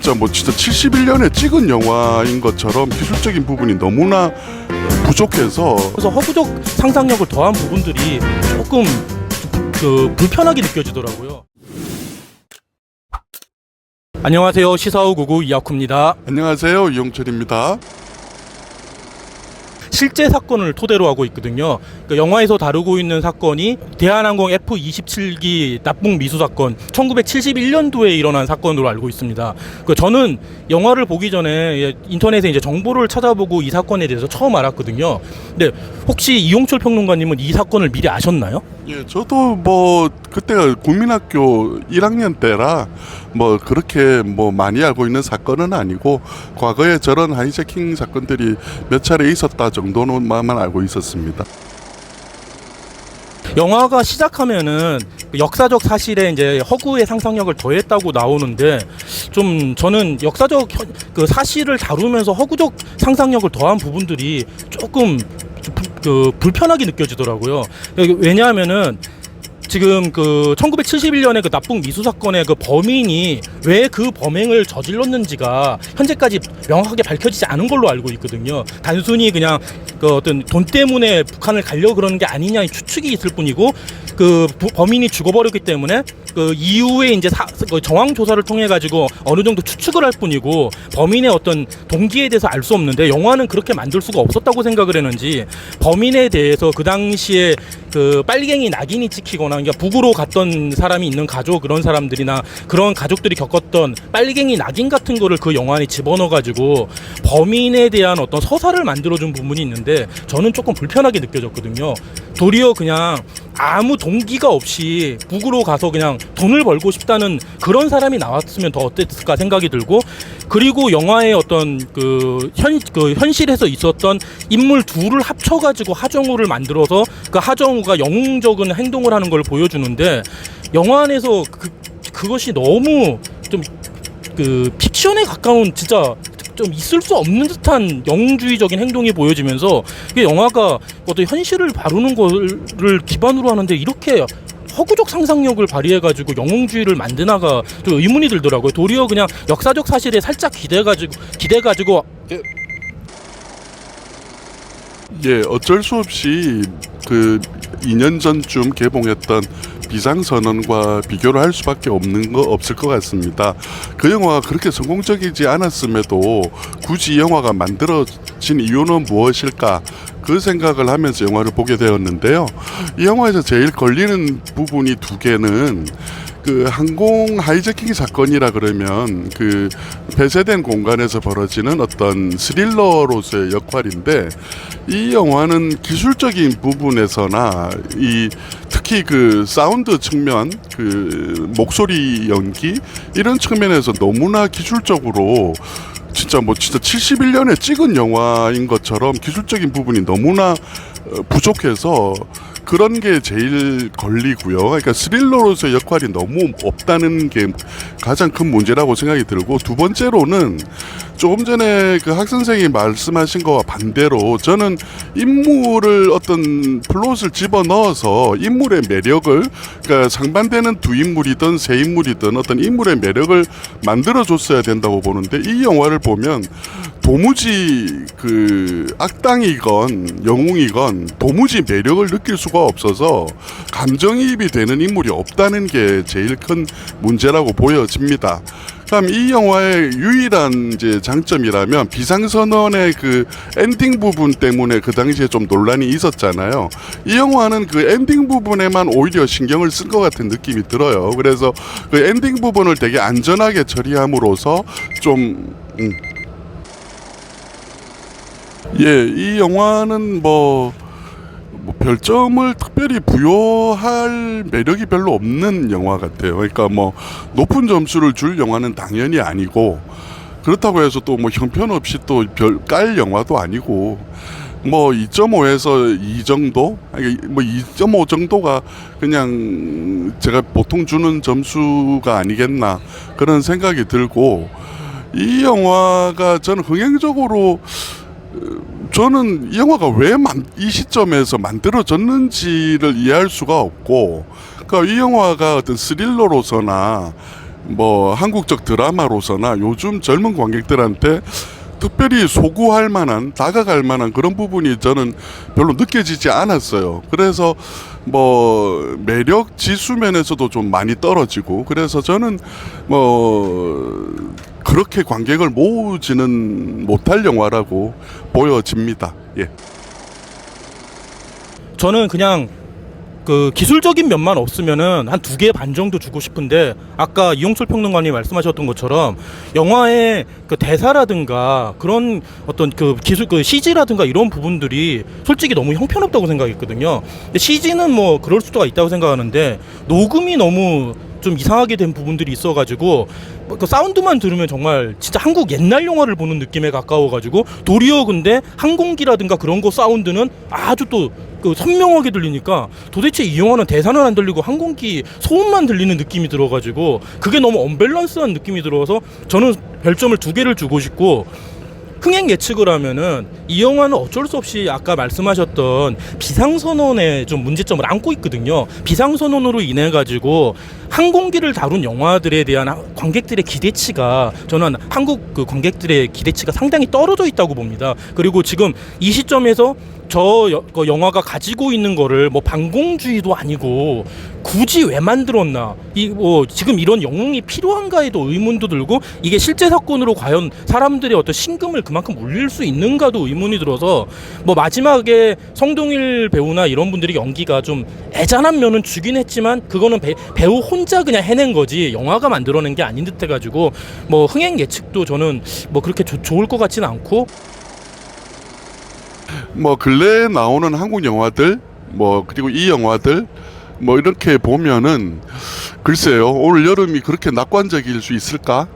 진짜 71년에 찍은 영화인 것처럼 기술적인 부분이 너무나 부족해서 그래서 허구적 상상력을 더한 부분들이 조금 불편하게 느껴지더라고요. 안녕하세요. 시사후 99 이학후입니다. 안녕하세요, 이용철입니다. 실제 사건을 토대로 하고 있거든요. 영화에서 다루고 있는 사건이 대한항공 F-27기 납북 미수 사건, 1971년도에 일어난 사건으로 알고 있습니다. 저는 영화를 보기 전에 인터넷에 이제 정보를 찾아보고 이 사건에 대해서 처음 알았거든요. 근데 혹시 이용철 평론가님은 이 사건을 미리 아셨나요? 예, 저도 그때가 국민학교 1학년 때라 그렇게 많이 알고 있는 사건은 아니고 과거에 저런 하이제킹 사건들이 몇 차례 있었다 정도만 알고 있었습니다. 영화가 시작하면은 역사적 사실에 이제 허구의 상상력을 더했다고 나오는데 저는 역사적 사실을 다루면서 허구적 상상력을 더한 부분들이 조금 불편하게 느껴지더라고요. 왜냐하면은 지금 1971년에 납북 미수 사건의 범인이 왜 그 범행을 저질렀는지가 현재까지 명확하게 밝혀지지 않은 걸로 알고 있거든요. 단순히 그냥 어떤 돈 때문에 북한을 가려고 그러는 게 아니냐의 추측이 있을 뿐이고 범인이 죽어버렸기 때문에 이후에 이제 정황 조사를 통해 가지고 어느 정도 추측을 할 뿐이고 범인의 어떤 동기에 대해서 알 수 없는데 영화는 그렇게 만들 수가 없었다고 생각을 했는지 범인에 대해서 그 당시에 빨갱이 낙인이 찍히거나 그러니까 북으로 갔던 사람이 있는 가족 그런 사람들이나 그런 가족들이 겪었던 빨갱이 낙인 같은 거를 그 영화 안에 집어넣어 가지고 범인에 대한 어떤 서사를 만들어준 부분이 있는데 저는 조금 불편하게 느껴졌거든요. 도리어 그냥 아무 동기가 없이 북으로 가서 그냥 돈을 벌고 싶다는 그런 사람이 나왔으면 더 어땠을까 생각이 들고 그리고 영화의 어떤 현실에서 있었던 인물 둘을 합쳐가지고 하정우를 만들어서 그 하정우가 영웅적인 행동을 하는 걸 보여주는데 영화 안에서 그것이 너무 좀 픽션에 가까운 진짜 좀 있을 수 없는 듯한 영웅주의적인 행동이 보여지면서 이게 영화가 어떤 현실을 다루는 거를 기반으로 하는데 이렇게 허구적 상상력을 발휘해가지고 영웅주의를 만드나가 좀 의문이 들더라고요. 도리어 그냥 역사적 사실에 살짝 기대가지고 어쩔 수 없이 2년 전쯤 개봉했던 비상선언과 비교를 할 수밖에 없을 것 같습니다. 그 영화가 그렇게 성공적이지 않았음에도 굳이 이 영화가 만들어진 이유는 무엇일까? 그 생각을 하면서 영화를 보게 되었는데요. 이 영화에서 제일 걸리는 부분이 두 개는 항공 하이제킹 사건이라 그러면 폐쇄된 공간에서 벌어지는 어떤 스릴러로서의 역할인데 이 영화는 기술적인 부분에서나 특히 사운드 측면, 목소리 연기 이런 측면에서 너무나 기술적으로 진짜 71년에 찍은 영화인 것처럼 기술적인 부분이 너무나 부족해서 그런 게 제일 걸리고요. 그러니까 스릴러로서의 역할이 너무 없다는 게 가장 큰 문제라고 생각이 들고 두 번째로는 조금 전에 학 선생이 말씀하신 거와 반대로 저는 인물을 어떤 플롯을 집어넣어서 인물의 매력을 그러니까 상반되는 두 인물이든 세 인물이든 어떤 인물의 매력을 만들어줬어야 된다고 보는데 이 영화를 보면 도무지 악당이건 영웅이건 도무지 매력을 느낄 수가 없어서 감정이입이 되는 인물이 없다는 게 제일 큰 문제라고 보여집니다. 그럼 이 영화의 유일한 장점이라면 비상선언의 엔딩 부분 때문에 그 당시에 좀 논란이 있었잖아요. 이 영화는 엔딩 부분에만 오히려 신경을 쓴 것 같은 느낌이 들어요. 그래서 엔딩 부분을 되게 안전하게 처리함으로써 이 영화는 별점을 특별히 부여할 매력이 별로 없는 영화 같아요. 그러니까 높은 점수를 줄 영화는 당연히 아니고 그렇다고 해서 또 형편없이 또 깔 영화도 아니고 2.5에서 2 정도? 2.5 정도가 그냥 제가 보통 주는 점수가 아니겠나 그런 생각이 들고 이 영화가 저는 흥행적으로 저는 이 영화가 왜 이 시점에서 만들어졌는지를 이해할 수가 없고, 그러니까 이 영화가 어떤 스릴러로서나 뭐 한국적 드라마로서나 요즘 젊은 관객들한테 특별히 소구할 만한, 다가갈 만한 그런 부분이 저는 별로 느껴지지 않았어요. 그래서 뭐 매력 지수 면에서도 좀 많이 떨어지고, 그래서 저는 뭐 그렇게 관객을 모으지는 못할 영화라고 보여집니다. 예. 저는 그냥 그 기술적인 면만 없으면은 한 2개 반 정도 주고 싶은데, 아까 이용철 평론가님 말씀하셨던 것처럼 영화의 그 대사라든가 그런 어떤 그 기술, 그 CG라든가 이런 부분들이 솔직히 너무 형편없다고 생각했거든요. 근데 CG는 뭐 그럴 수도 있다고 생각하는데, 녹음이 너무 좀 이상하게 된 부분들이 있어가지고 그 사운드만 들으면 정말 진짜 한국 옛날 영화를 보는 느낌에 가까워가지고, 도리어 근데 항공기라든가 그런 거 사운드는 아주 또 그 선명하게 들리니까 도대체 이 영화는 대사는 안 들리고 항공기 소음만 들리는 느낌이 들어가지고 그게 너무 언밸런스한 느낌이 들어서 저는 별점을 2개를 주고 싶고, 흥행 예측을 하면은 이 영화는 어쩔 수 없이 아까 말씀하셨던 비상선언에 좀 문제점을 안고 있거든요. 비상선언으로 인해 가지고 항공기를 다룬 영화들에 대한 관객들의 기대치가, 저는 한국 그 관객들의 기대치가 상당히 떨어져 있다고 봅니다. 그리고 지금 이 시점에서 그 영화가 가지고 있는 거를 뭐 반공주의도 아니고 굳이 왜 만들었나, 이 뭐 지금 이런 영웅이 필요한가에도 의문도 들고, 이게 실제 사건으로 과연 사람들의 어떤 신금을 그만큼 울릴 수 있는가도 의문이 들어서, 뭐 마지막에 성동일 배우나 이런 분들이 연기가 좀 애잔한 면은 주긴 했지만 그거는 배우 혼자 그냥 해낸 거지 영화가 만들어낸 게 아닌 듯 해가지고, 뭐 흥행 예측도 저는 뭐 그렇게 좋을 것 같지는 않고. 뭐 근래에 나오는 한국 영화들, 뭐 그리고 이 영화들 뭐 이렇게 보면은 글쎄요, 올 여름이 그렇게 낙관적일 수 있을까?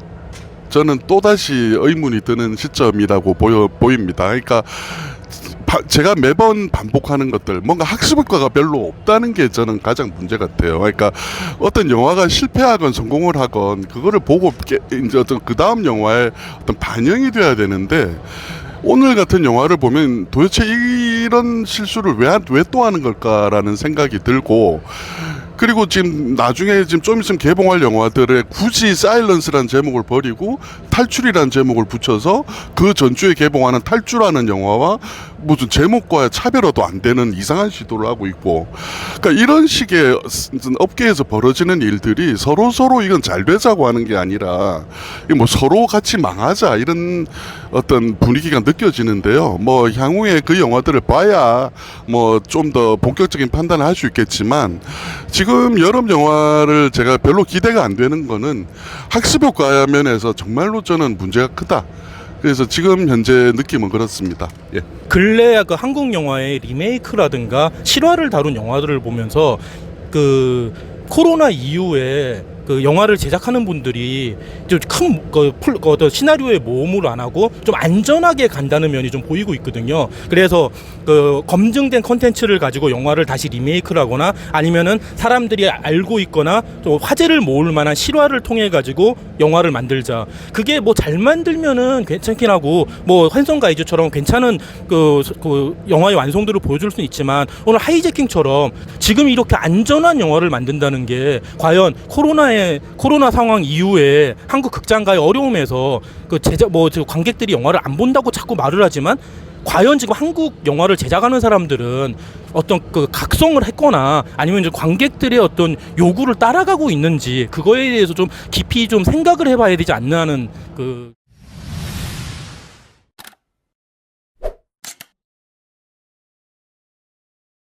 저는 또다시 의문이 드는 시점이라고 보입니다. 그러니까 제가 매번 반복하는 것들, 뭔가 학습 효과가 별로 없다는 게 저는 가장 문제 같아요. 그러니까 어떤 영화가 실패하건 성공을 하건 그거를 보고 이제 어떤 그 다음 영화에 어떤 반영이 돼야 되는데, 오늘 같은 영화를 보면 도대체 이런 실수를 왜 또 하는 걸까라는 생각이 들고, 그리고 지금 나중에 지금 좀 있으면 개봉할 영화들에 굳이 사일런스라는 제목을 버리고 탈출이라는 제목을 붙여서 그 전주에 개봉하는 탈출하는 영화와 무슨 제목과 차별화도 안 되는 이상한 시도를 하고 있고, 그러니까 이런 식의 업계에서 벌어지는 일들이 서로 이건 잘 되자고 하는 게 아니라 뭐 서로 같이 망하자, 이런 어떤 분위기가 느껴지는데요. 뭐 향후에 그 영화들을 봐야 뭐 좀 더 본격적인 판단을 할 수 있겠지만, 지금 여름 영화를 제가 별로 기대가 안 되는 거는 학습 효과 면에서 정말로 저는 문제가 크다. 그래서 지금 현재 느낌은 그렇습니다. 예. 근래 그 한국 영화의 리메이크라든가 실화를 다룬 영화들을 보면서 그 코로나 이후에 그 영화를 제작하는 분들이 좀 큰 어떤 시나리오에 모험을 안 하고 좀 안전하게 간다는 면이 좀 보이고 있거든요. 그래서 그 검증된 컨텐츠를 가지고 영화를 다시 리메이크를 하거나, 아니면은 사람들이 알고 있거나 좀 화제를 모을 만한 실화를 통해 가지고 영화를 만들자. 그게 뭐 잘 만들면은 괜찮긴 하고, 뭐 환성가이즈처럼 괜찮은 그 영화의 완성도를 보여줄 수는 있지만, 오늘 하이제킹처럼 지금 이렇게 안전한 영화를 만든다는 게 과연 코로나 상황 이후에 한국 극장가의 어려움에서 그 관객들이 영화를 안 본다고 자꾸 말을 하지만, 과연 지금 한국 영화를 제작하는 사람들은 어떤 그 각성을 했거나 아니면 이제 관객들의 어떤 요구를 따라가고 있는지, 그거에 대해서 좀 깊이 좀 생각을 해봐야 되지 않나 하는 그